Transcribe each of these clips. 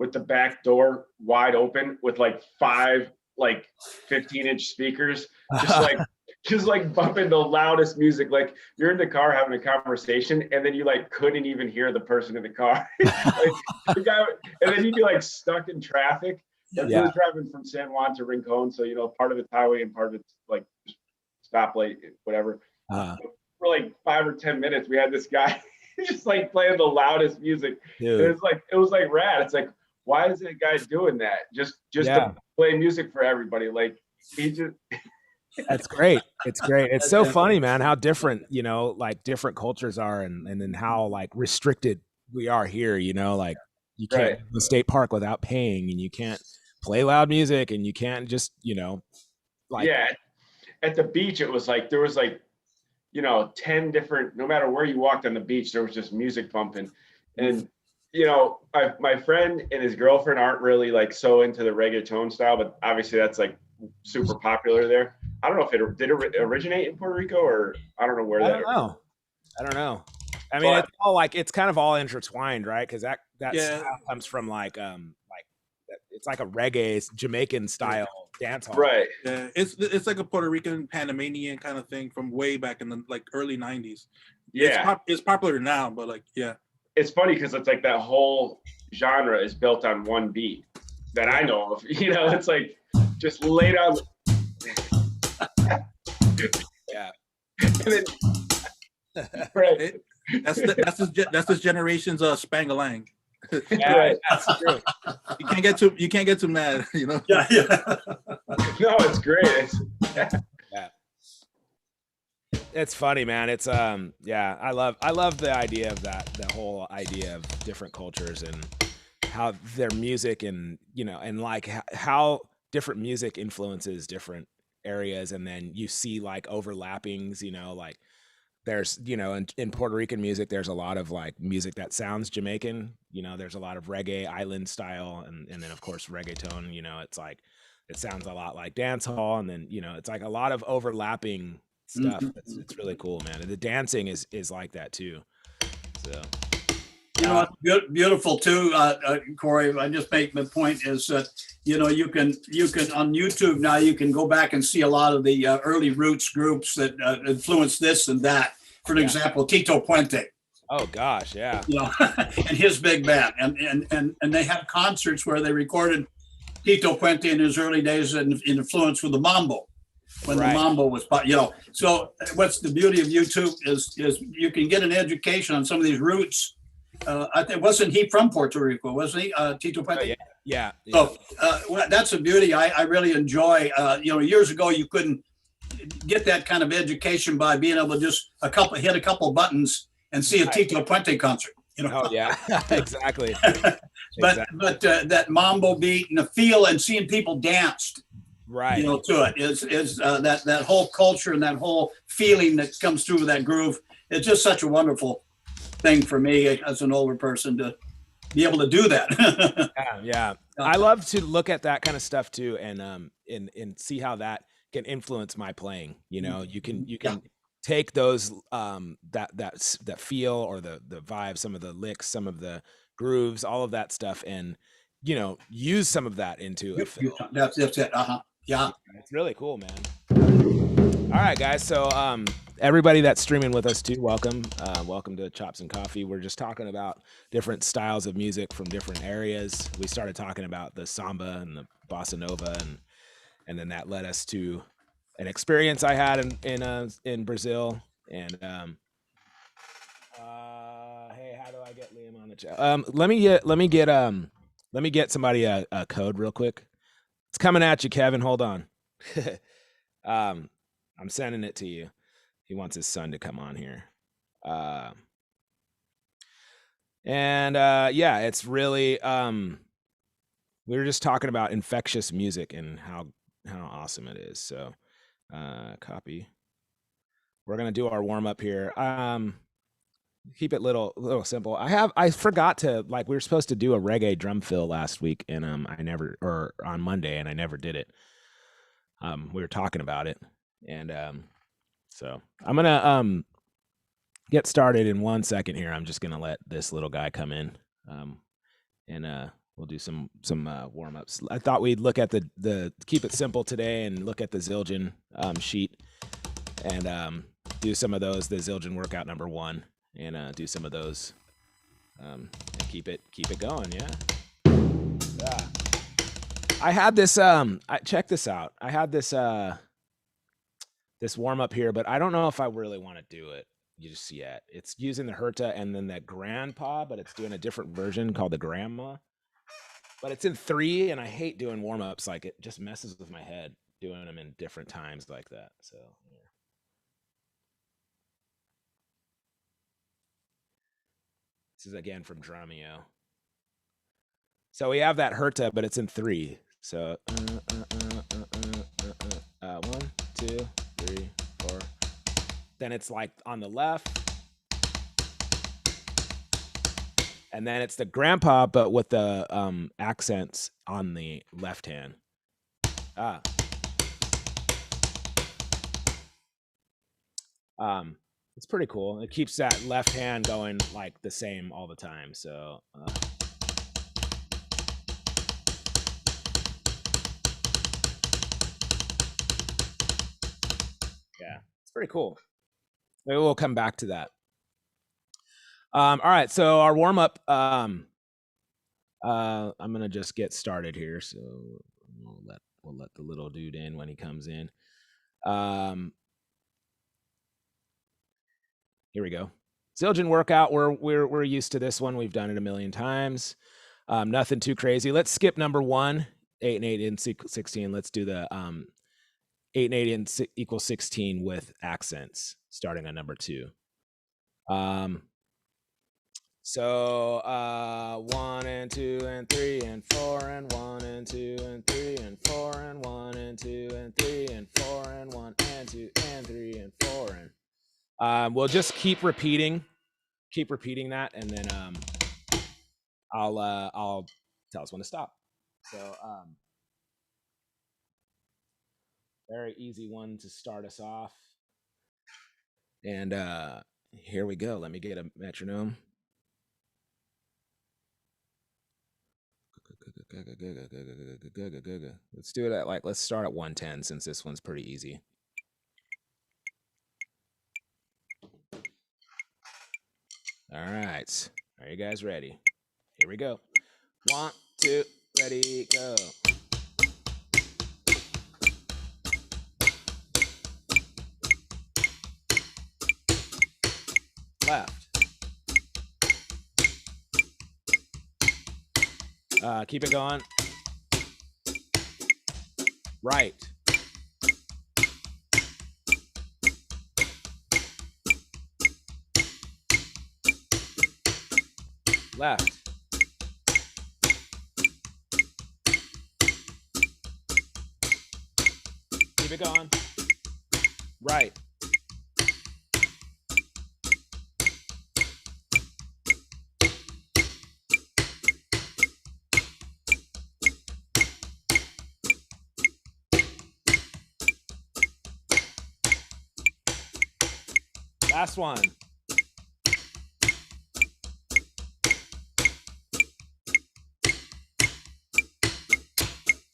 with the back door wide open with like 5 like 15-inch speakers, just like bumping the loudest music. Like you're in the car having a conversation, and then you like couldn't even hear the person in the car. Like the guy, and then you'd be like stuck in traffic. Like we were driving from San Juan to Rincon, so part of it's highway and part of it's like stoplight, whatever. For like 5 or 10 minutes, we had this guy just like playing the loudest music. It was like rad. It's like, why is that guy doing that? Just to play music for everybody. Like he just. That's great. It's great. It's so funny, man, how different, like different cultures are, and then how like restricted we are here, like you can't go to the state park without paying, and you can't play loud music, and you can't just, like. Yeah. At the beach, it was like, there was like, 10 different, no matter where you walked on the beach, there was just music bumping. And, my friend and his girlfriend aren't really like so into the reggaeton style, but obviously that's like super popular there. I don't know if it did originate in Puerto Rico, or I don't know where that. I don't know. I mean, it's all like, it's kind of all intertwined, right? Because that style comes from like it's like a reggae Jamaican style dance hall. Right. Yeah. It's like a Puerto Rican Panamanian kind of thing from way back in the like early 90s. Yeah. It's popular now, but like, yeah. It's funny because it's like that whole genre is built on one beat that I know of. It's like just laid on. Yeah. And then, right. That's this generation's Spangalang. Yeah, that's true. You can't get too mad, Yeah. No, it's great. It's funny, man. It's I love the idea of that, the whole idea of different cultures and how their music and and like how different music influences different areas, and then you see like overlappings, like there's in Puerto Rican music there's a lot of like music that sounds Jamaican, there's a lot of reggae island style, and then of course reggaeton, it's like it sounds a lot like dance hall, and then it's like a lot of overlapping stuff. It's really cool, man. And the dancing is like that too. So what's beautiful too, Corey, I just make the point is that you can on YouTube now, you can go back and see a lot of the early roots groups that influenced this and that. For example, Tito Puente. Oh gosh, yeah. And his big band, and they have concerts where they recorded Tito Puente in his early days and influence with the mambo, when the mambo was, So what's the beauty of YouTube is you can get an education on some of these roots. I think, wasn't he from Puerto Rico? Wasn't he, Tito Puente? Yeah. So that's a beauty I really enjoy. Years ago you couldn't get that kind of education by being able to just hit a couple buttons and see a Tito Puente concert. Oh yeah, exactly. But that mambo beat and the feel and seeing people danced, right, to it is that whole culture and that whole feeling that comes through that groove. It's just such a wonderful thing for me as an older person to be able to do that. Yeah. I love to look at that kind of stuff too, and see how that can influence my playing. You can take those that feel or the vibe, some of the licks, some of the grooves, all of that stuff, and use some of that into a film. That's it. Yeah. It's really cool, man. All right, guys. So everybody that's streaming with us too, welcome to Chops and Coffee. We're just talking about different styles of music from different areas. We started talking about the samba and the bossa nova, and then that led us to an experience I had in Brazil. And hey, how do I get Liam on the chat? Let me get somebody a code real quick. It's coming at you, Kevin. Hold on. I'm sending it to you. He wants his son to come on here. It's really we were just talking about infectious music and how awesome it is. So copy. We're gonna do our warm up here. Keep it little simple. I forgot to, like, we were supposed to do a reggae drum fill last week, and on Monday, and I never did it. We were talking about it, and so I'm gonna get started in 1 second here. I'm just gonna let this little guy come in, and we'll do some warm ups. I thought we'd look at the keep it simple today and look at the Zildjian sheet and do some of those, the Zildjian workout number 1, and do some of those and keep it going. Yeah. I had this check this out. I had this this warm up here, but I don't know if I really want to do it just yet. It's using the Herta and then that grandpa, but it's doing a different version called the grandma. But it's in 3, and I hate doing warm ups. Like, it just messes with my head doing them in different times like that. So yeah. This is again from Drumeo. So we have that Herta, but it's in 3. So 1, 2, 3, 4. Then it's like on the left. And then it's the grandpa, but with the accents on the left hand. It's pretty cool. It keeps that left hand going like the same all the time. So yeah, it's pretty cool. Maybe we'll come back to that. All right, so our warm up. I'm gonna just get started here. So we'll let the little dude in when he comes in. Here we go. Zildjian workout. We're used to this one. We've done it a million times. Nothing too crazy. Let's skip number 1, 8 and 8 and 16. Let's do the 8 and 8 and equals 16 with accents, starting on number 2. So 1 and 2 and 3 and 4 and 1 and 2 and 3 and 4 and 1 and 2 and 3 and 4 and 1 and 2 and 3 and 4 and we'll just keep repeating that, and then I'll tell us when to stop. So very easy one to start us off. And here we go. Let me get a metronome. Let's do it at let's start at 110 since this one's pretty easy. All right. Are you guys ready? Here we go. 1, 2, ready, go. Left. Keep it going. Right. Left. Keep it going. Right. Last one.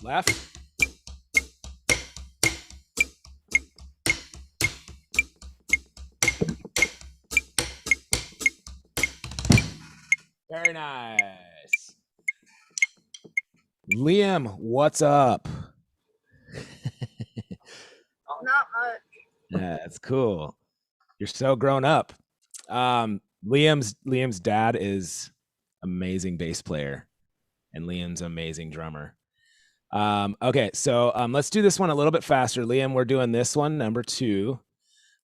Left. Very nice. Liam, what's up? Not much. Yeah, that's cool. You're so grown up. Liam's dad is amazing bass player, and Liam's amazing drummer. Okay, so let's do this one a little bit faster. Liam, we're doing this one, number 2.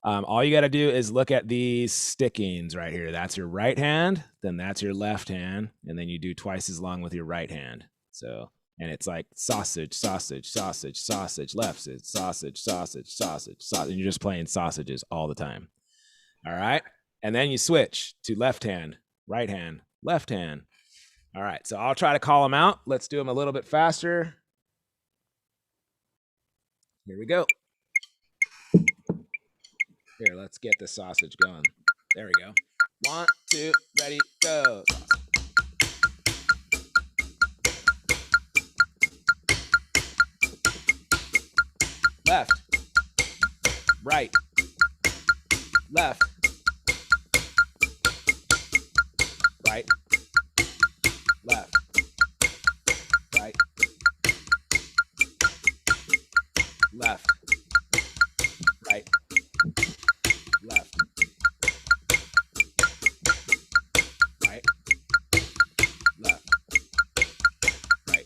All you got to do is look at these stickings right here. That's your right hand, then that's your left hand, and then you do twice as long with your right hand. So, and it's like sausage, sausage, sausage, sausage, left, sausage, sausage, sausage, sausage, and you're just playing sausages all the time. All right, and then you switch to left hand, right hand, left hand. All right, so I'll try to call them out. Let's do them a little bit faster. Here we go. Here, let's get the sausage going. There we go. 1, 2, ready, go. left, right, left, right, left, right, left, right, left, right, left, right.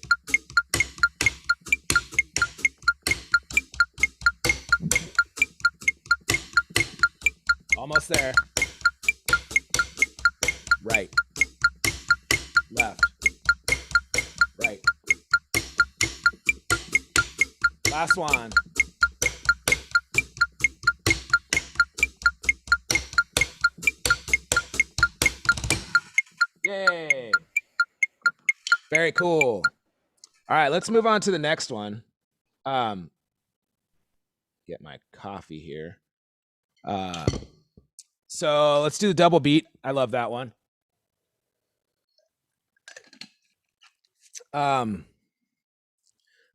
Almost there. Right, left, right. Last one. Yay. Very cool. All right, let's move on to the next one. Get my coffee here. So let's do the double beat. I love that one. All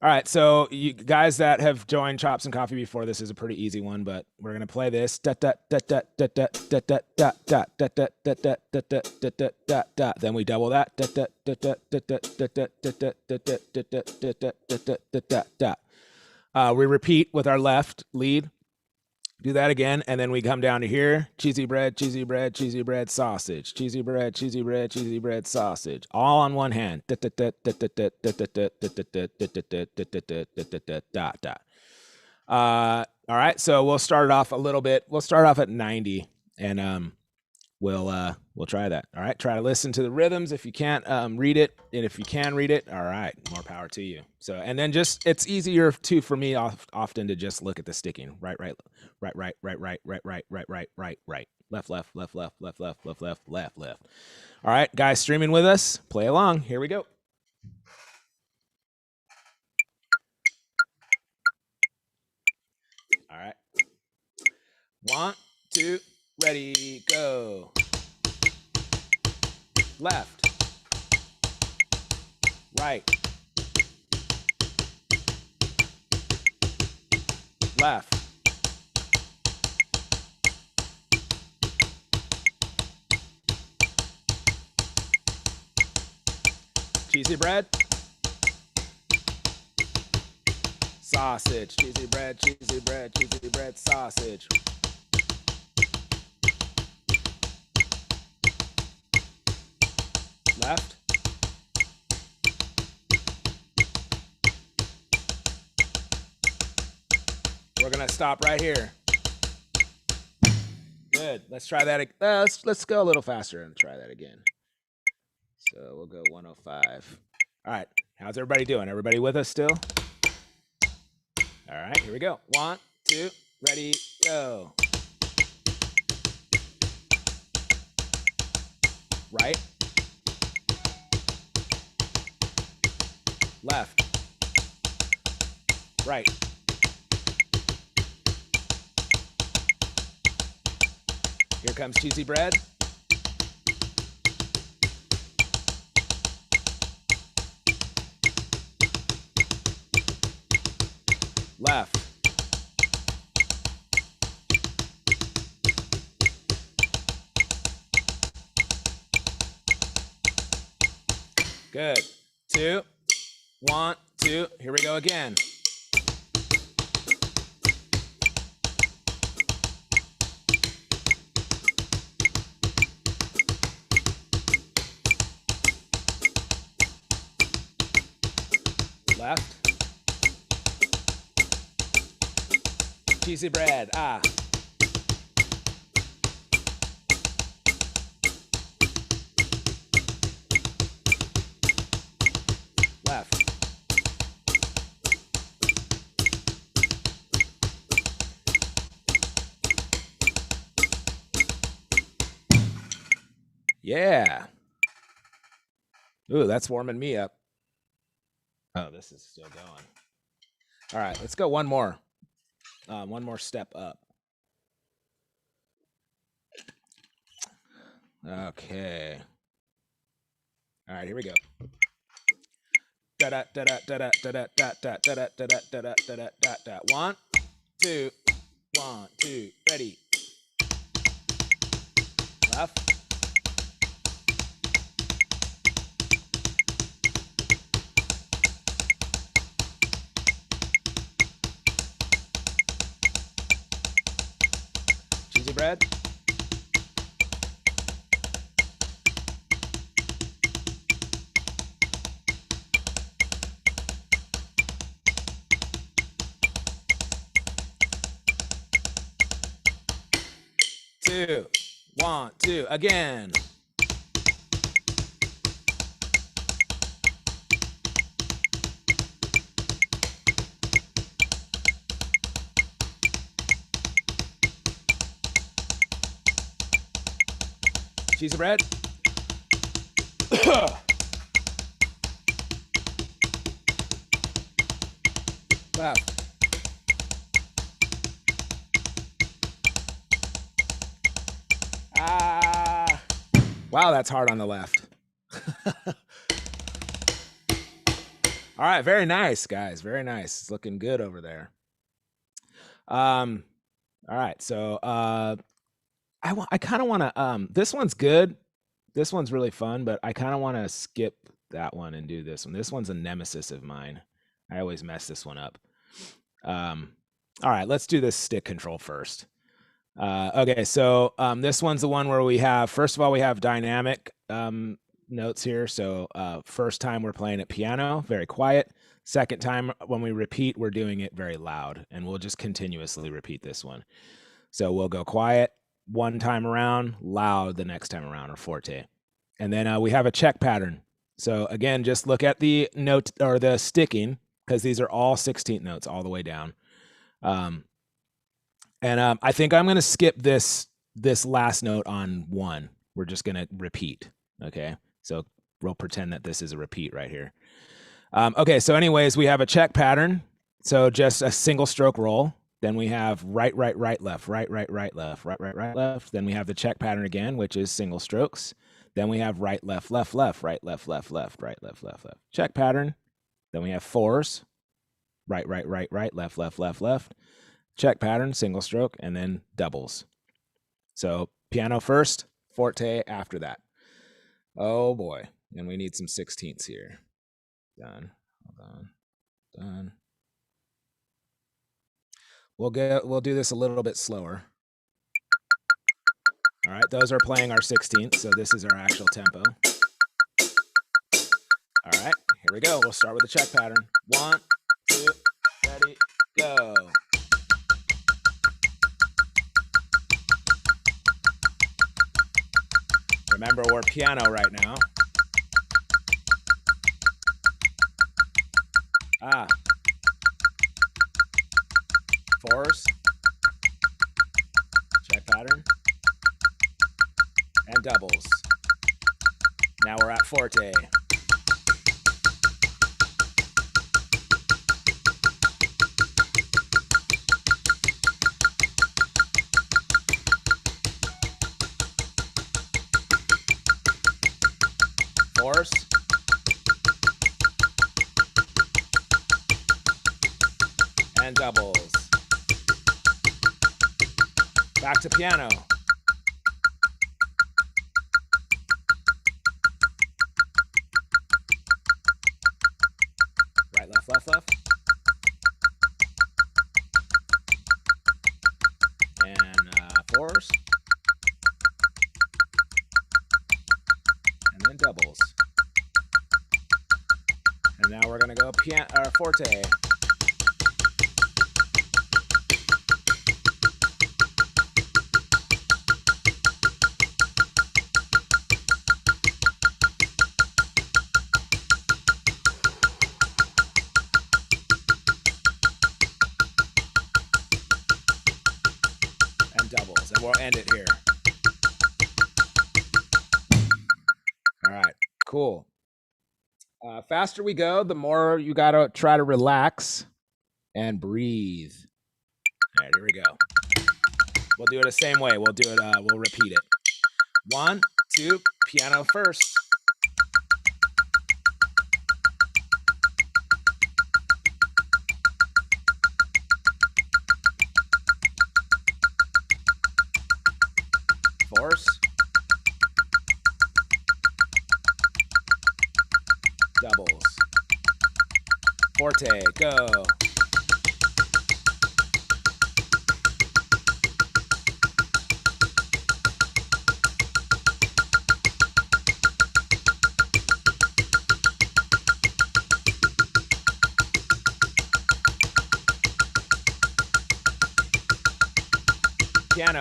right, so you guys that have joined Chops and Coffee before, this is a pretty easy one, but we're gonna play this. Then we double that. We repeat with our left lead. Do that again, and then we come down to here. Cheesy bread, sausage. Cheesy bread, sausage. All on one hand. All right, so we'll start it off a little bit. We'll start off at 90, and we'll try that. All right, try to listen to the rhythms if you can't read it, and if you can read it, all right, more power to you. So, and then just it's easier too for me often to just look at the sticking. Right, left, left. All right, guys streaming with us, play along. Here we go. All right, 1, 2, ready, go. Left, right, left, cheesy bread, sausage, cheesy bread, sausage. Left, we're gonna stop right here. Good. Let's try that. Let's go a little faster and try that again. So we'll go 105. All right. How's everybody doing? Everybody with us still? All right. Here we go. 1, 2, ready, go. Right. Left, right, here comes cheesy bread, left, good, 2, 1, 2, here we go again. Left. Cheesy bread, Left. Yeah. Ooh, that's warming me up. Oh, this is still going. All right, let's go one more. One more step up. Okay. All right, here we go. Da da da da da da da da da da da da da da da da da. 1, 2, 1, 2, ready. Left. Cheesy bread. Two, 1, 2, again. Cheesy bread. Left. Wow, that's hard on the left. All right, very nice, guys. Very nice. It's looking good over there. All right, so I kind of want to. This one's good. This one's really fun, but I kind of want to skip that one and do this one. This one's a nemesis of mine. I always mess this one up. All right, let's do this stick control first. Okay, so this one's the one where we have, first of all, we have dynamic notes here. So first time we're playing it piano, very quiet. Second time when we repeat, we're doing it very loud, and we'll just continuously repeat this one. So we'll go quiet one time around, loud the next time around, or forte. And then we have a check pattern. So again, just look at the note or the sticking, because these are all 16th notes all the way down. And I think I'm going to skip this last note on 1. We're just going to repeat. Okay. So we'll pretend that this is a repeat right here. Okay. So anyways, we have a check pattern. So just a single stroke roll. Then we have right, right, right, left, right, right, right, left, right, right, right, left. Then we have the check pattern again, which is single strokes. Then we have right, left, left, left, right, left, left, left, right, left, left, left. Check pattern. Then we have 4s. Right, right, right, right, left, left, left, left. Check pattern, single stroke, and then doubles. So piano first, forte after that. Oh boy. And we need some 16ths here. Done. Hold on. Done. We'll do this a little bit slower. All right, those are playing our 16th, so this is our actual tempo. All right, here we go. We'll start with the check pattern. 1, 2, ready, go. Remember, we're piano right now. Ah. 4s. Check pattern. And doubles. Now we're at forte. Fours. And doubles. Back to piano. Right, left, left, left. And 4s. And then doubles. And now we're going to go forte. Doubles, and we'll end it here. All right, cool. Faster we go, the more you gotta try to relax and breathe. All right, here we go. We'll do it the same way. We'll do it. We'll repeat it. 1, 2, piano first. Fourths. Doubles. Forte, go. Piano.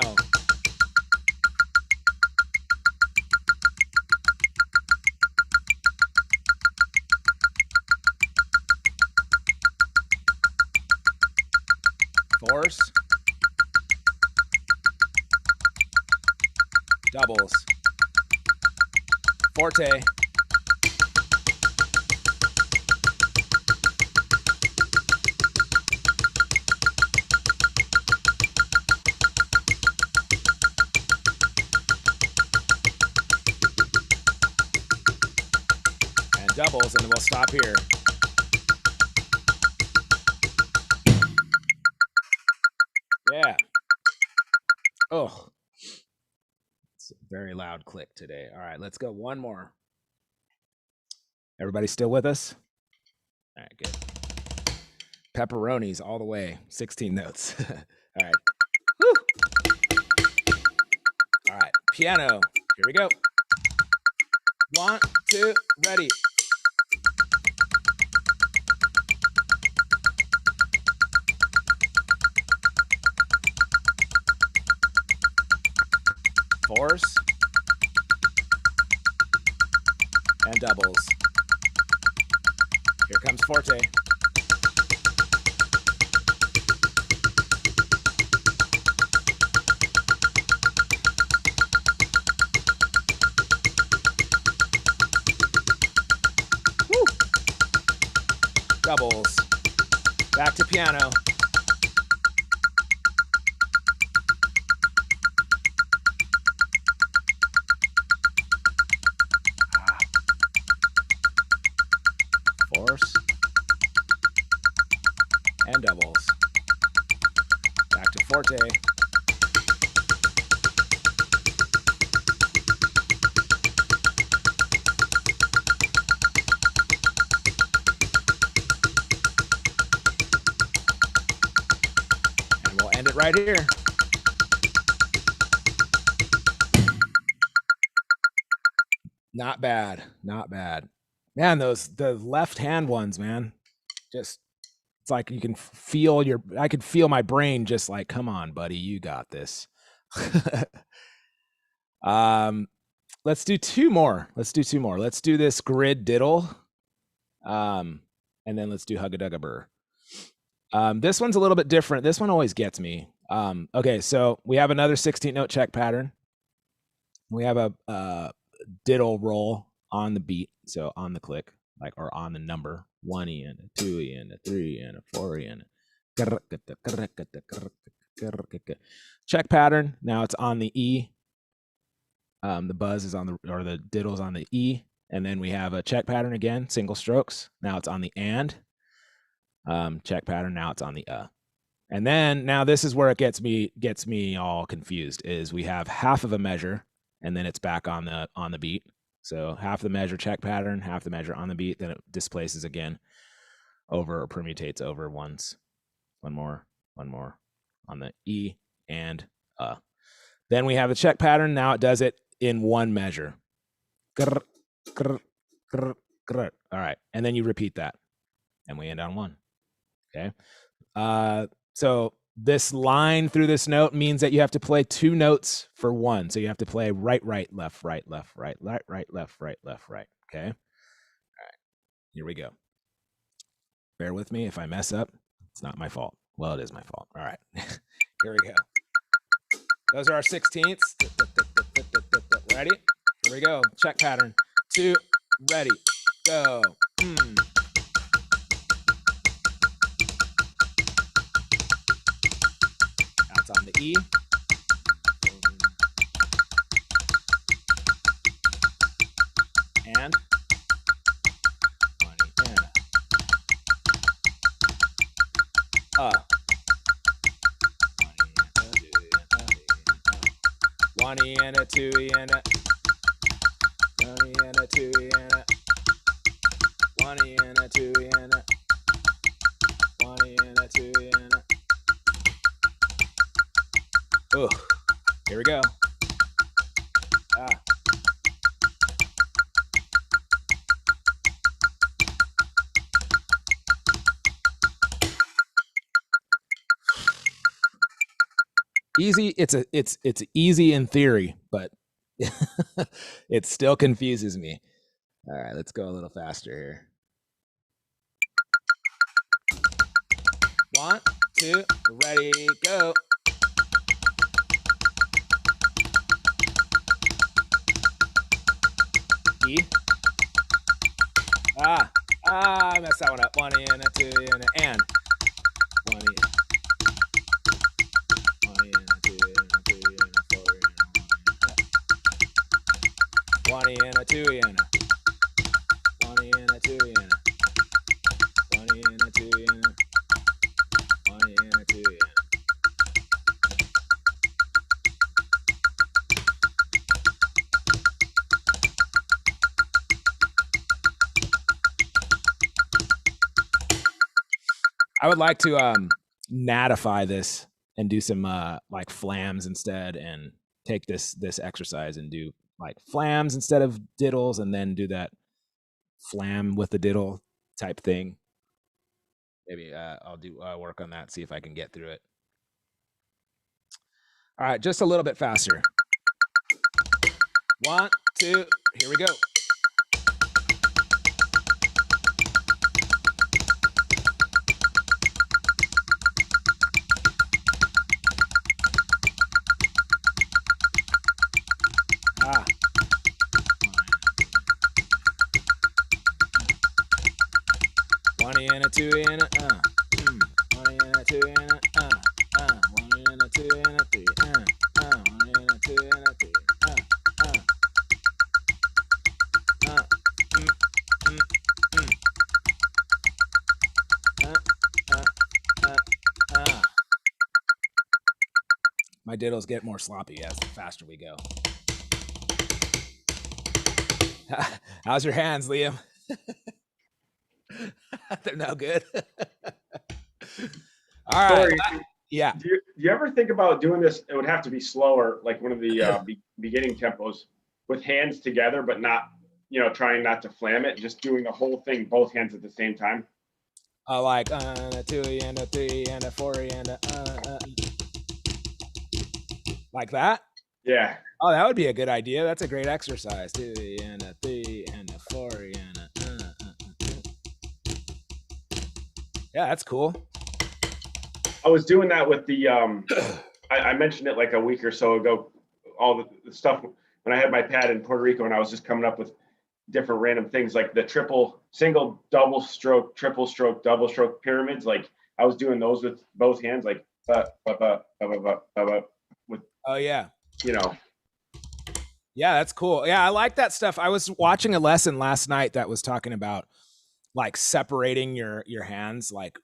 Fours. Doubles. Forte. And doubles, and we'll stop here. Yeah. Oh, it's a very loud click today. All right, let's go one more. Everybody still with us? All right, good. Pepperonis all the way, 16 notes. All right. Woo. All right, piano. Here we go. 1, 2, ready. Fours and doubles. Here comes forte. Woo. Doubles. Back to piano. Fours and doubles. Back to forte. And we'll end it right here. Not bad, not bad. Man, the left hand ones, man, just it's like you can feel I could feel my brain just like, come on, buddy, you got this. Let's do two more. Let's do this grid diddle. And then let's do Hugga Dugga Burr. This one's a little bit different. This one always gets me. Okay, so we have another 16 note check pattern. We have a diddle roll on the beat, so on the click, like, or on the number, 1E and a 2E and a 3E and a 4E and a check pattern. Now it's on the E. The buzz is on the, or the diddle's on the E, and then we have a check pattern again, single strokes. Now it's on the and. Check pattern. Now it's on the and then now this is where it gets me all confused. Is we have half of a measure, and then it's back on the beat. So half the measure check pattern, half the measure on the beat, then it displaces again over, or permutates over once. One more on the E and Then we have the check pattern. Now it does it in one measure. Grr, grr, grr, grr. All right. And then you repeat that. And we end on 1. Okay. So this line through this note means that you have to play 2 notes for 1. So you have to play right, right, left, right, left, right, right, right, left, right, left, right. Okay. All right. Here we go. Bear with me. If I mess up, it's not my fault. Well, it is my fault. All right. Here we go. Those are our 16ths. Ready? Here we go. Check pattern. 2, ready, go. That's on the E. And 20 and 1, 1 E and a 2 E and a 1 E and a 2 E and a 1 E and a 2 E and a 1 E and a 2 E and a. Oh, here we go. Easy. It's easy in theory, but it still confuses me. All right, let's go a little faster here. 1, 2, ready, go. E. I messed that one up. 1 E and a 2 E and a and. 1 E. 1 E and a 2 E and a 3 E and a 4 E and a 1 E and a 2 E and a 1 E and a 2 E and a 1 E and a 2 E and a 1 E and a 2 E and a. I would like to natify this and do some like flams instead, and take this exercise and do like flams instead of diddles, and then do that flam with the diddle type thing. Maybe I'll do work on that, see if I can get through it. All right, just a little bit faster. 1, 2, here we go. And a 2 and a 1 and a 2 and a 1 and a 2 and a 3 1 and a 2 and a 3 My diddles get more sloppy as the faster we go. How's your hands, Liam? They're no good. All right. Corey, yeah. Do you ever think about doing this? It would have to be slower, like one of the beginning tempos, with hands together, but not, trying not to flam it, just doing the whole thing, both hands at the same time. Like a 2 and a 3 and a 4 and a like that? Yeah. Oh, that would be a good idea. That's a great exercise. 2 and a 3 and a 4 and a yeah, that's cool. I was doing that with the I mentioned it like a week or so ago, all the stuff when I had my pad in Puerto Rico, and I was just coming up with different random things like the single, double stroke, triple stroke, double stroke pyramids. Like I was doing those with both hands, like with oh yeah. Yeah, that's cool. Yeah, I like that stuff. I was watching a lesson last night that was talking about like separating your hands, like,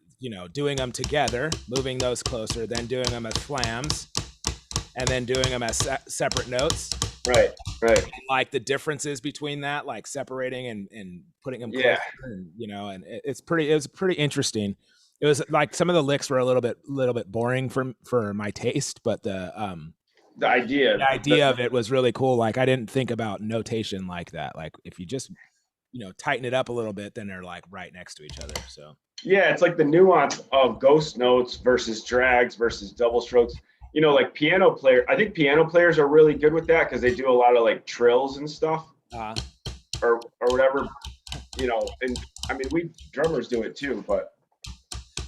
doing them together, moving those closer, then doing them as flams, and then doing them as separate notes. Right. And like the differences between that, like separating and putting them closer, and, and it was pretty interesting. It was like some of the licks were a little bit boring for my taste, but the idea of it was really cool. Like I didn't think about notation like that. Like if you just tighten it up a little bit, then they're like right next to each other. So yeah, it's like the nuance of ghost notes versus drags versus double strokes. Like piano player. I think piano players are really good with that because they do a lot of like trills and stuff, or whatever. And I mean, we drummers do it too. But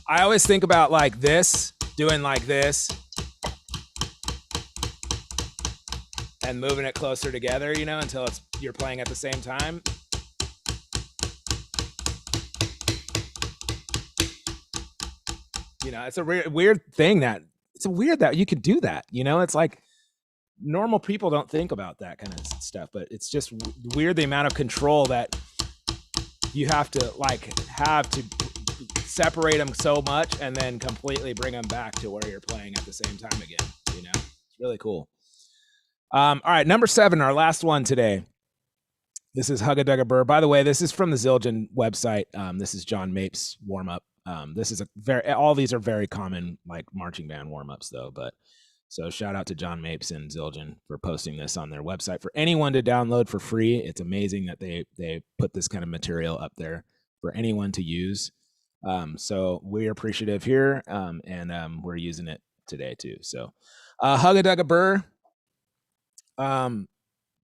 I always think about like this, doing like this, and moving it closer together, until you're playing at the same time. It's a weird thing that you could do that. It's like normal people don't think about that kind of stuff, but it's just weird the amount of control that you have to separate them so much and then completely bring them back to where you're playing at the same time again. It's really cool. All right, number 7, our last one today. This is Hugga Dugga Brr. By the way, this is from the Zildjian website. This is John Mapes warm up. This is all these are very common like marching band warm ups though. But so shout out to John Mapes and Zildjian for posting this on their website for anyone to download for free. It's amazing that they put this kind of material up there for anyone to use. So we're appreciative here, and we're using it today too. So Hugga Dugga Brr.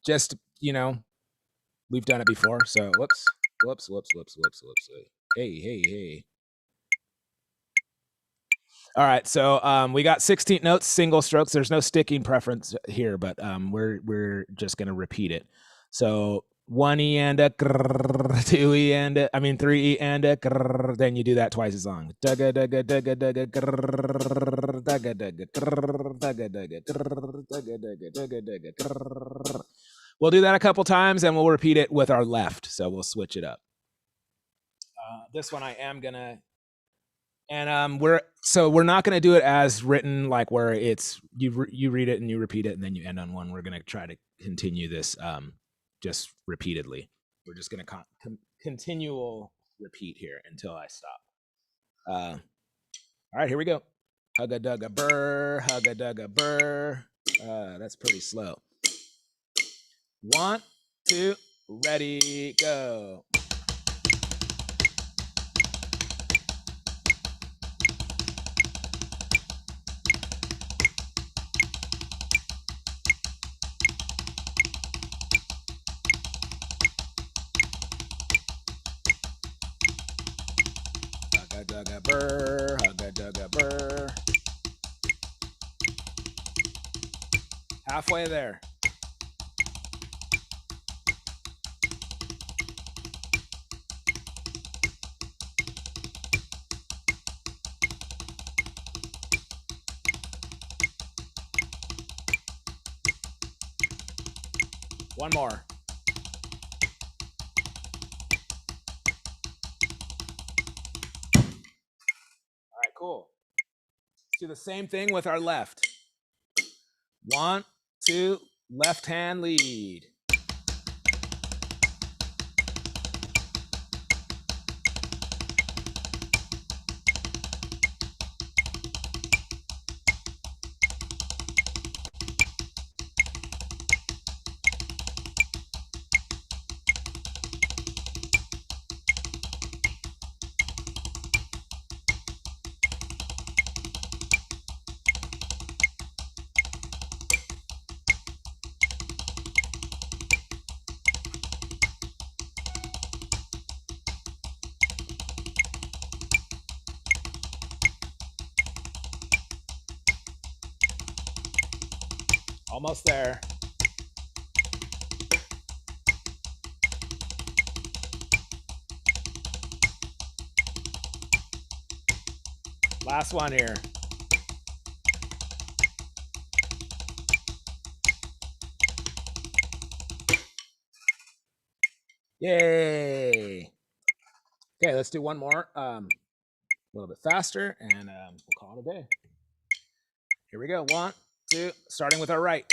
Just, we've done it before. So whoops. Hey. All right, so we got 16 notes, single strokes. There's no sticking preference here, but we're just gonna repeat it. So 1 E and a grrr, 2 E and a, 3 E and a grrr, then you do that twice as long. Dugga dugga dugga dugga grrr, dugga dugga grrr, dugga dugga grrr, dugga dugga dugga dugga grrr. We'll do that a couple times and we'll repeat it with our left. So we'll switch it up. This one I am gonna, and we're not gonna do it as written, like where it's you read it and you repeat it and then you end on one. We're gonna try to continue this just repeatedly. We're just gonna continual repeat here until I stop. All right, here we go. Hugga Dugga Brr, Hugga Dugga Brr. That's pretty slow. 1, 2, ready, go. Hugga Dugga Brr, Hugga Dugga Brr. Halfway there. One more. All right, cool. Let's do the same thing with our left. 1, 2, left hand lead. Almost there. Last one here. Yay. Okay, let's do one more. A little bit faster, and we'll call it a day. Here we go. 1, 2, starting with our right.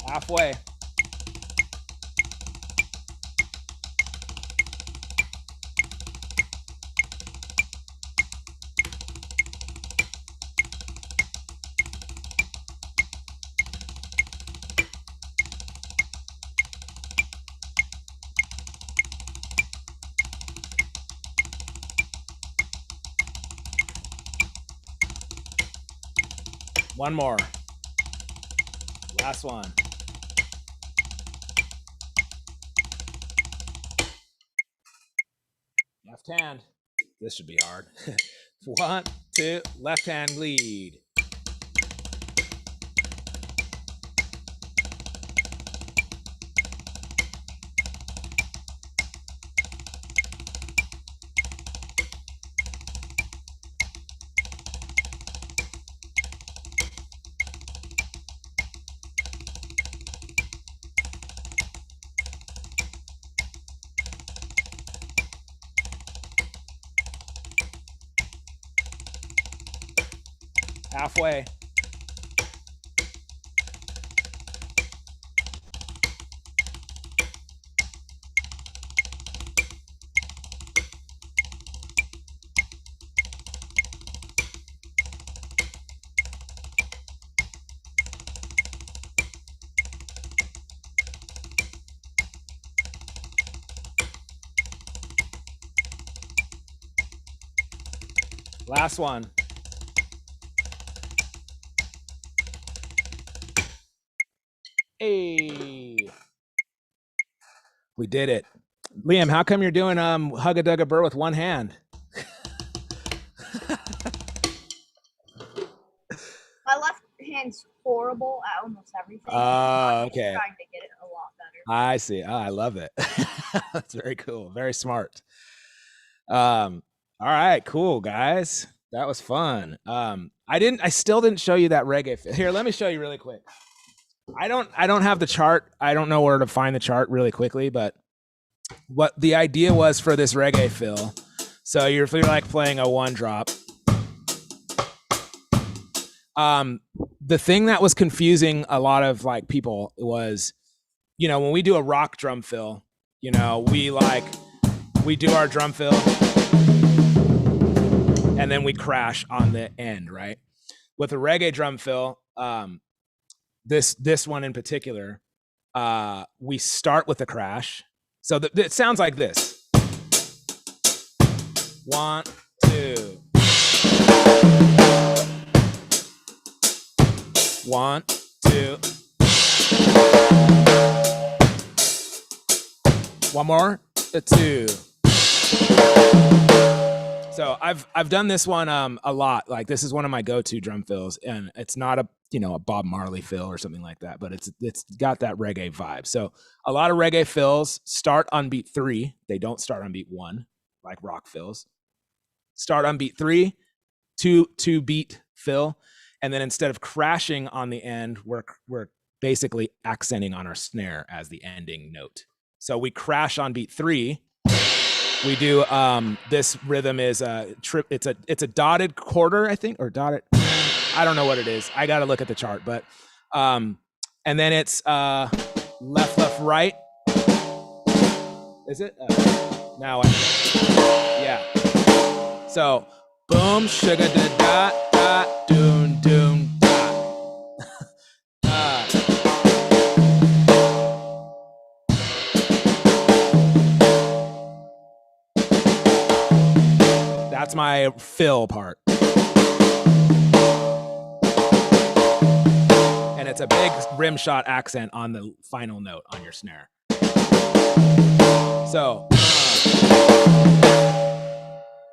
Halfway. One more. Last one. Left hand. This should be hard. 1, 2, left hand lead. Halfway. Last one. Hey. We did it. Liam, how come you're doing Hugga Dugga Burr with one hand? My left hand's horrible at almost everything. Oh, okay. I'm trying to get it a lot better. I see. Oh, I love it. That's very cool. Very smart. All right, cool, guys. That was fun. I still didn't show you that reggae. Here, let me show you really quick. I don't have the chart. I don't know where to find the chart really quickly, but what the idea was for this reggae fill. So you're like playing a one drop. The thing that was confusing a lot of like people was, you know, when we do a rock drum fill, you know, we do our drum fill and then we crash on the end, right? With a reggae drum fill, this one in particular, we start with a crash. So it sounds like this. 1, 2. 1, 2. One more, 2. So I've done this one a lot. Like this is one of my go-to drum fills, and it's not a Bob Marley fill or something like that, but it's got that reggae vibe. So a lot of reggae fills start on beat 3. They don't start on beat 1 like rock fills. Start on beat 3, 2 beat fill, and then instead of crashing on the end, we're basically accenting on our snare as the ending note. So we crash on beat 3. We do this rhythm is it's a dotted quarter, I think, or dotted. I don't know what it is. I got to look at the chart, but and then it's left, right. Is it? Now yeah. So boom, sugar da da da doom doom da. That's my fill part. And it's a big rim shot accent on the final note on your snare. So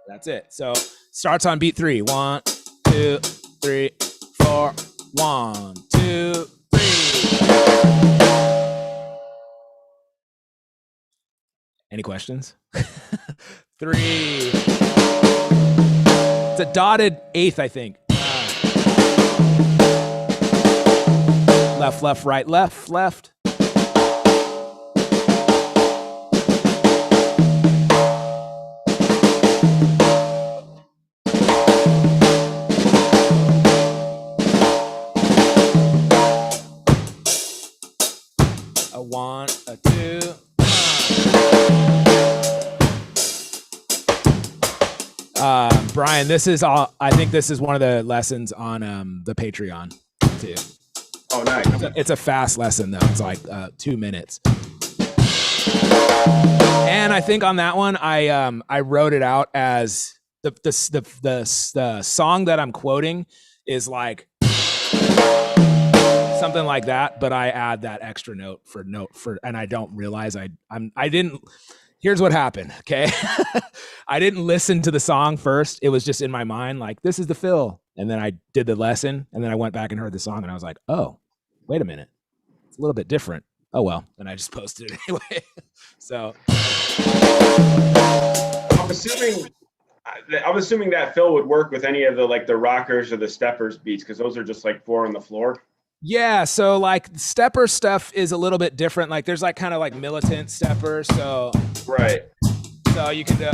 that's it. So starts on beat 3. 1, 2, 3, 4. 1, 2, 3. Any questions? 3. It's a dotted 8th, I think. Left, right, left. A 1, a 2. Brian, this is all. I think this is one of the lessons on the Patreon too. Oh, nice. It's a fast lesson though. It's like 2 minutes. And I think on that one, I wrote it out as the song that I'm quoting is like something like that, but I add that extra note for, and I don't realize I didn't. Here's what happened, okay? I didn't listen to the song first. It was just in my mind, like, this is the fill. And then I did the lesson, and then I went back and heard the song, and I was like, oh, wait a minute. It's a little bit different. Oh, well. Then I just posted it anyway. So. I'm assuming that fill would work with any of the rockers or the steppers beats, because those are just like 4 on the floor. Yeah, so like stepper stuff is a little bit different. Like there's like kind of like militant stepper. So right. So you can do,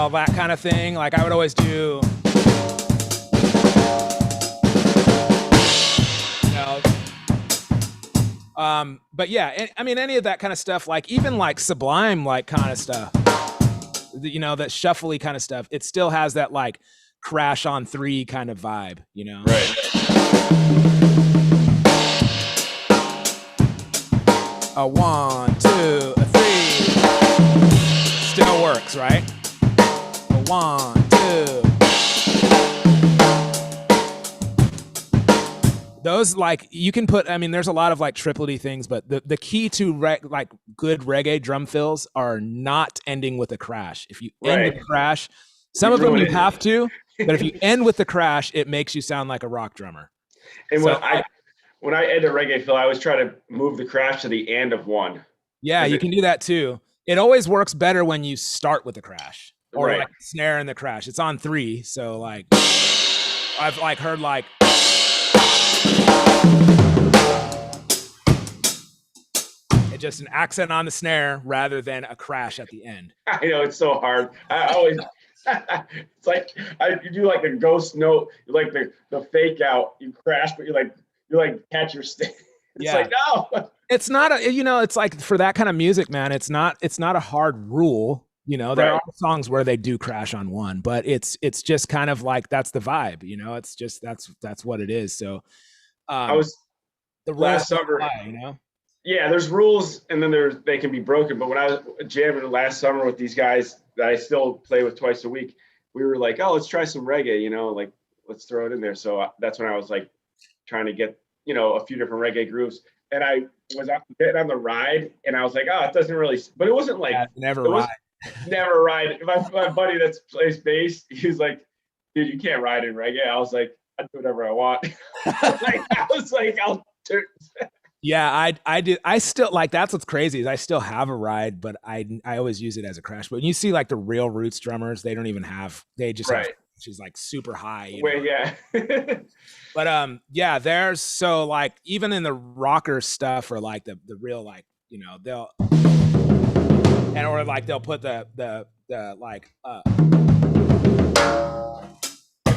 that kind of thing. Like I would always do know. But yeah, I mean, any of that kind of stuff, like even like Sublime, like kind of stuff, you know, that shuffly kind of stuff, it still has that like Crash on 3 kind of vibe, you know? Right. A 1, 2, a 3. Still works, right? A 1, 2. Those, like, you can put, I mean, there's a lot of like triplety things, but the key to like good reggae drum fills are not ending with a crash. If you end with a crash, some of them you have to, but if you end with the crash, it makes you sound like a rock drummer. And when I end a reggae fill, I always try to move the crash to the end of one. Yeah, you can do that too. It always works better when you start with the crash or like snare and the crash. It's on 3, so like I've like heard like it's just an accent on the snare rather than a crash at the end. I know, it's so hard. I always it's like you do like a ghost note, like the fake out, you crash, but you like catch your stick. It's like, no. It's not a, you know, it's like for that kind of music, man, it's not a hard rule. You know, there are songs where they do crash on 1, but it's just kind of like that's the vibe, you know, it's just that's what it is. So I was the last summer, you know. Yeah, there's rules and then they can be broken. But when I was jamming last summer with these guys that I still play with twice a week, we were like, oh, let's try some reggae, you know, like let's throw it in there. So that's when I was like trying to get, you know, a few different reggae grooves. And I was getting on the ride and I was like, oh, it doesn't really, but it wasn't like never ride. My buddy that plays bass, he's like, dude, you can't ride in reggae. I was like, I do whatever I want. I was like, I'll turn. Yeah, I did. I still like, that's what's crazy is I still have a ride, but I always use it as a crash. But when you see like the real roots drummers, they don't even have, they just have, she's like super high. Yeah. But yeah, there's so like even in the rocker stuff or like the real like, you know, they'll or like they'll put the like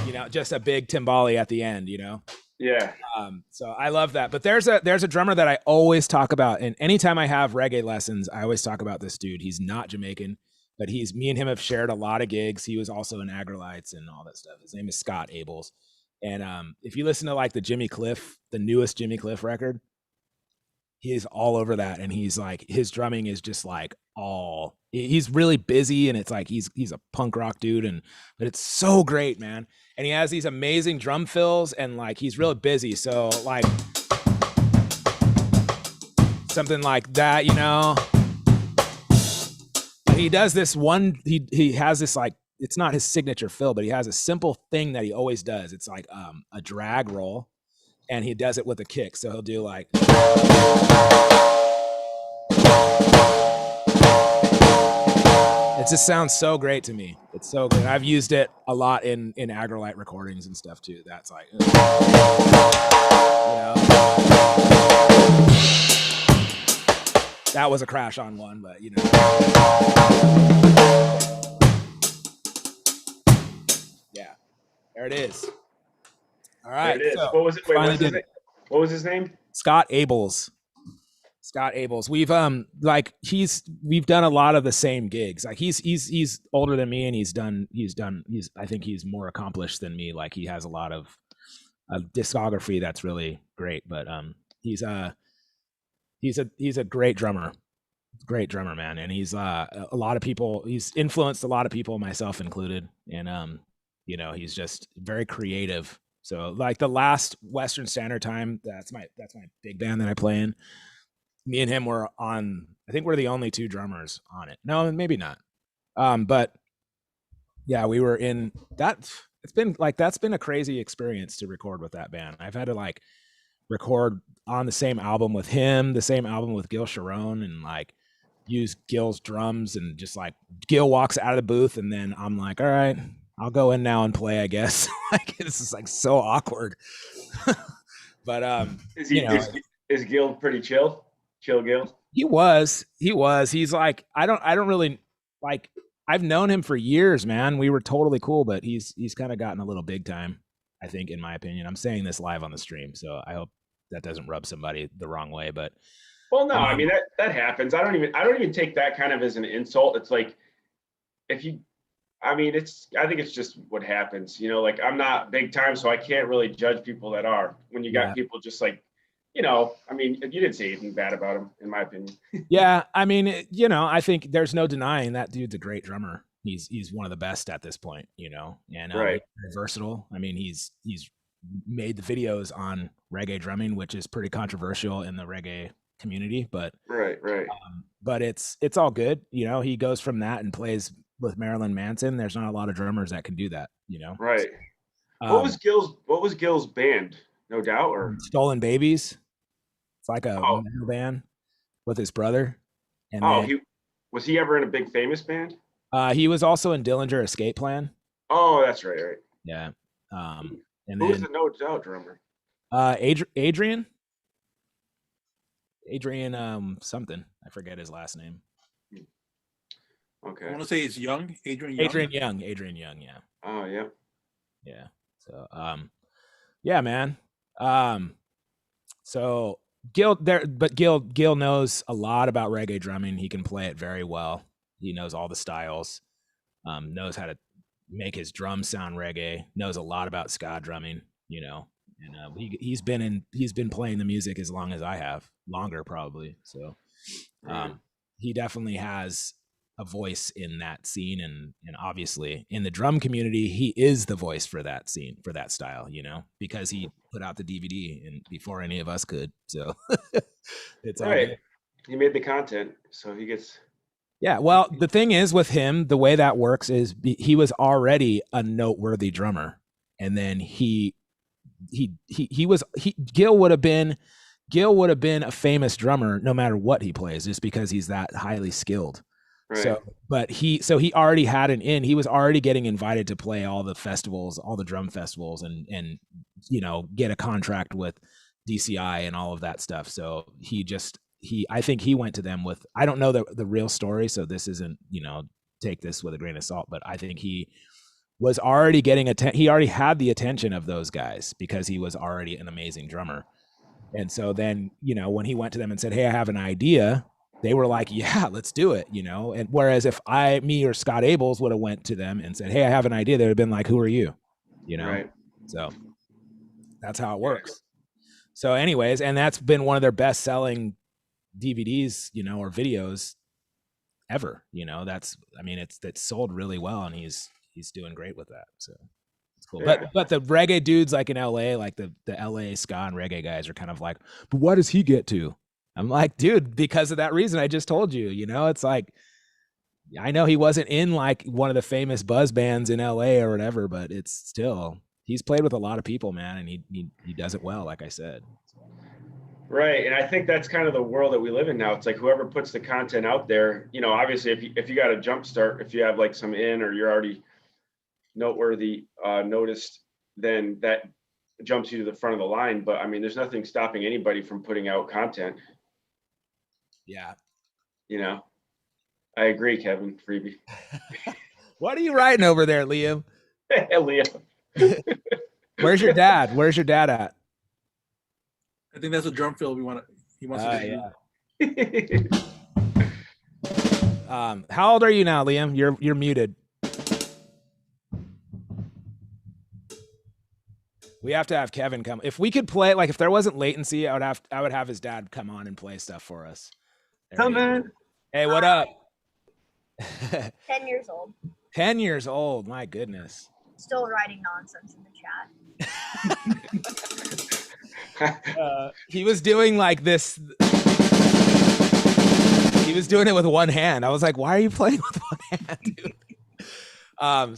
you know, just a big timbali at the end, you know. Yeah. So I love that. But there's a drummer that I always talk about, and anytime I have reggae lessons, I always talk about this dude. He's not Jamaican, but me and him have shared a lot of gigs. He was also in Agrolites and all that stuff. His name is Scott Abels. And if you listen to like the newest Jimmy Cliff record, he's all over that. And he's like, his drumming is just like he's really busy, and it's like he's a punk rock dude, but it's so great, man. And he has these amazing drum fills, and like he's really busy. So like something like that, you know. And he does this one, he has this like, it's not his signature fill, but he has a simple thing that he always does. It's like a drag roll, and he does it with a kick. So he'll do like it just sounds so great to me. It's so good. I've used it a lot in Agrolite recordings and stuff too. That's like, you know, that was a crash on 1, but you know. Yeah, there it is. All right. There it is. So what was it? Wait, what was his name? Scott Abels. We've we've done a lot of the same gigs. Like he's older than me, and I think he's more accomplished than me. Like he has a lot of a discography that's really great, but he's a great drummer, man. And he's a lot of people, he's influenced a lot of people, myself included. And you know, he's just very creative. So like the last Western Standard Time, that's my big band that I play in. Me and him were on, I think we're the only 2 drummers on it. No, maybe not. But yeah, we were in that. That's been a crazy experience to record with that band. I've had to like record on the same album with him, the same album with Gil Sharon, and like use Gil's drums, and just like Gil walks out of the booth, and then I'm like, all right, I'll go in now and play, I guess. Like this is like so awkward. But is Gil pretty chill? Chill Gil? He was. He's like, I don't really like, I've known him for years, man. We were totally cool, but he's kind of gotten a little big time, I think, in my opinion. I'm saying this live on the stream, so I hope that doesn't rub somebody the wrong way, but Well, no, I mean that happens. I don't even take that kind of as an insult. It's like if you, I mean, I think it's just what happens. You know, like I'm not big time, so I can't really judge people that are. When you got people just like, you know, I mean, you didn't say anything bad about him, in my opinion. Yeah, I mean, you know, I think there's no denying that dude's a great drummer. He's one of the best at this point, you know, and Right. very versatile. I mean, he's made the videos on reggae drumming, which is pretty controversial in the reggae community, but Right. but it's all good. You know, he goes from that and plays with Marilyn Manson. There's not a lot of drummers that can do that, you know. Right. What was Gil's band? No Doubt, or Stolen Babies? It's like a Oh. metal band with his brother. And oh, then, was he ever in a big famous band? he was also in Dillinger Escape Plan. Oh, that's right. Yeah. And Who was then the No Doubt drummer? Adrian something. I forget his last name. I Okay. want to say it's Young, Adrian Young. Adrian Young, yeah. Oh, yeah. Yeah. So yeah, man. So Gil knows a lot about reggae drumming. He can play it very well. He knows all the styles. Knows how to make his drums sound reggae. Knows a lot about ska drumming, you know. And he's been playing the music as long as I have, longer probably. So he definitely has a voice in that scene, and obviously in the drum community, he is the voice for that scene, for that style, you know, because he put out the DVD and before any of us could. So it's all Right. good. He made the content, so he gets. Yeah, well, the thing is with him, the way that works is he was already a noteworthy drummer, and then Gil would have been a famous drummer no matter what he plays, just because he's that highly skilled. Right. So he already had an in. He was already getting invited to play all the festivals, all the drum festivals, and you know, get a contract with DCI and all of that stuff. So I think he went to them with, I don't know the real story, so this isn't, you know, take this with a grain of salt, but I think he was already getting he already had the attention of those guys because he was already an amazing drummer. And so then, you know, when he went to them and said, "Hey, I have an idea," they were like, "Yeah, let's do it," you know. And whereas if me or Scott Abels would have went to them and said, "Hey, I have an idea," they would have been like, "Who are you?" You know. Right. So that's how it works. So anyways, and that's been one of their best selling DVDs, you know, or videos ever, you know. That's it's sold really well, and he's doing great with that. So it's cool. Yeah. But the reggae dudes like in LA, like the LA ska and reggae guys are kind of like, "But what does he get to?" I'm like, dude, because of that reason I just told you, you know. It's like, I know he wasn't in like one of the famous buzz bands in LA or whatever, but it's still, he's played with a lot of people, man, and he does it well, like I said. Right, and I think that's kind of the world that we live in now. It's like whoever puts the content out there, you know, obviously if you got a jump start, if you have like some in, or you're already noteworthy, noticed, then that jumps you to the front of the line. But I mean, there's nothing stopping anybody from putting out content. Yeah. You know, I agree, Kevin Freebie. What are you writing over there, Liam? Leah. Where's your dad? Where's your dad at? I think that's a drum fill he wants to get. Yeah. How old are you now, Liam? You're muted. We have to have Kevin come. If we could play, like, if there wasn't latency, I would have his dad come on and play stuff for us. Come in. Hey, what up? 10 years old. 10 years old. My goodness. Still writing nonsense in the chat. He was doing like this. He was doing it with one hand. I was like, why are you playing with one hand, dude?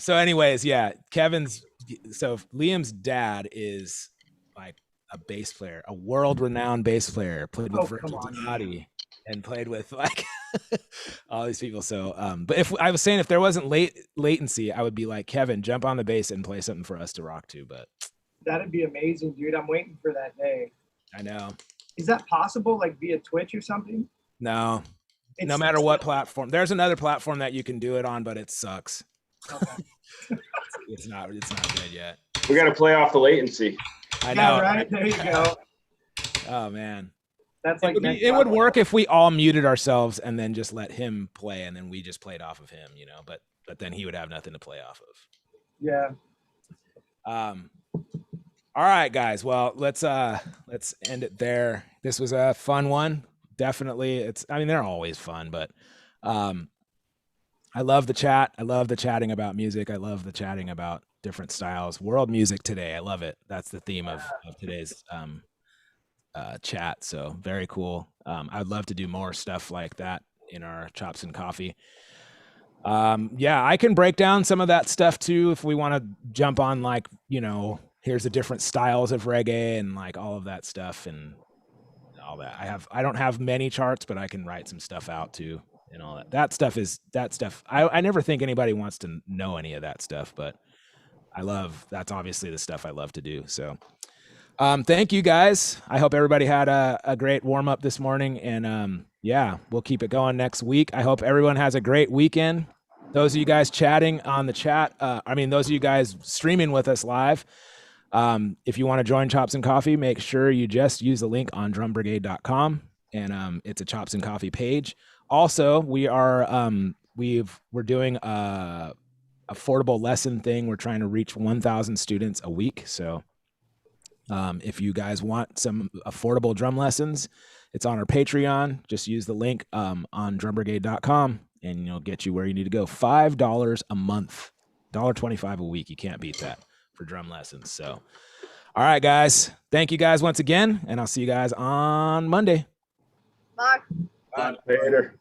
So anyways, yeah, so Liam's dad is like a bass player, a world-renowned bass player, played with Virgil Donati and played with like all these people. So, but if I was saying, if there wasn't latency, I would be like, Kevin, jump on the bass and play something for us to rock to. But that'd be amazing, dude. I'm waiting for that day. I know. Is that possible, like via Twitch or something? No, no matter what platform. There's another platform that you can do it on, but it sucks. Okay. It's not good yet. We got to play off the latency. I know. Yeah, right. There you go. Oh man. That's It like would, next it would level. work if we all muted ourselves and then just let him play, and then we just played off of him, you know. But then he would have nothing to play off of. Yeah. All right, guys. Well, let's end it there. This was a fun one. Definitely. I mean, they're always fun, but I love the chat. I love the chatting about music. I love the chatting about different styles. World music today. I love it. That's the theme of today's chat. So very cool. I'd love to do more stuff like that in our Chops and Coffee. Yeah, I can break down some of that stuff too if we want to jump on, like, you know, here's the different styles of reggae and like all of that stuff and all that. I don't have many charts, but I can write some stuff out too and all that. That stuff. I never think anybody wants to know any of that stuff, but that's obviously the stuff I love to do. So thank you guys. I hope everybody had a great warm up this morning, and yeah, we'll keep it going next week. I hope everyone has a great weekend. Those of you guys chatting on the chat, those of you guys streaming with us live, if you want to join Chops and Coffee, make sure you just use the link on drumbrigade.com, and it's a Chops and Coffee page. Also, we're doing a affordable lesson thing. We're trying to reach 1,000 students a week. So if you guys want some affordable drum lessons, it's on our Patreon. Just use the link on drumbrigade.com and it'll get you where you need to go. $5 a month, $1.25 a week. You can't beat that for drum lessons. So, all right, guys. Thank you guys once again, and I'll see you guys on Monday. Bye. Later.